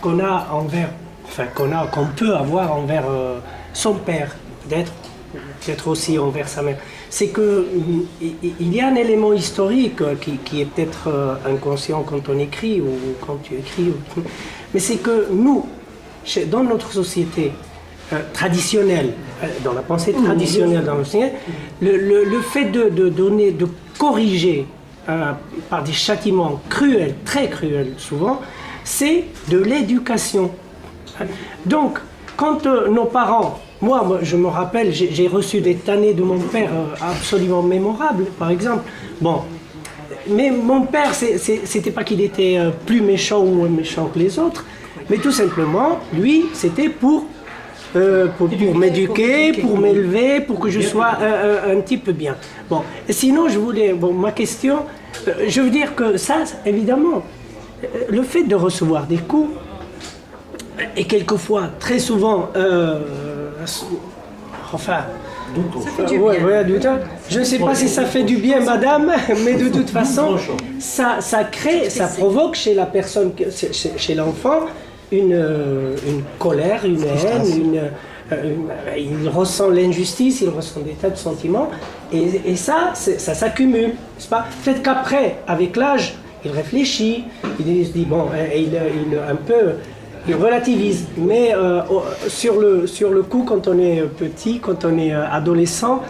qu'on a envers, qu'on peut avoir envers son père, peut-être aussi envers sa mère, c'est que il y a un élément historique qui est peut-être inconscient quand on écrit ou quand tu écris, mais c'est que nous, dans notre société traditionnelle, dans la pensée traditionnelle, le fait de donner, de corriger par des châtiments cruels, très cruels souvent, c'est de l'éducation. Donc, quand nos parents, moi je me rappelle, j'ai reçu des tannées de mon père absolument mémorables, par exemple. Bon, mais mon père, c'était pas qu'il était plus méchant ou moins méchant que les autres, mais tout simplement, lui, c'était pour m'éduquer, pour m'élever, pour que je sois un type bien. Bon, sinon, ma question, je veux dire que ça, évidemment, le fait de recevoir des coups, et quelquefois, très souvent, je ne sais pas si ça fait du bien, madame, mais de toute façon, ça provoque chez la personne, chez l'enfant, une colère, une haine, il ressent l'injustice, il ressent des tas de sentiments, et ça s'accumule, n'est-ce pas? Peut-être qu'après, avec l'âge, il réfléchit, il se dit, bon, il relativise, mais sur le coup, quand on est petit, quand on est adolescent,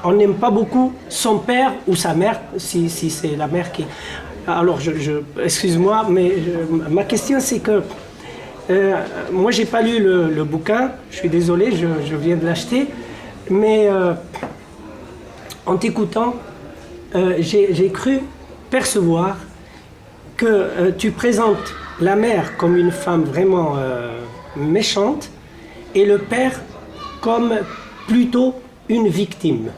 on n'aime pas beaucoup son père ou sa mère, si c'est la mère qui... Alors, excuse-moi, mais ma question c'est que moi j'ai pas lu le bouquin, je suis désolé, je viens de l'acheter, mais en t'écoutant, j'ai cru percevoir que tu présentes la mère comme une femme vraiment méchante et le père comme plutôt une victime.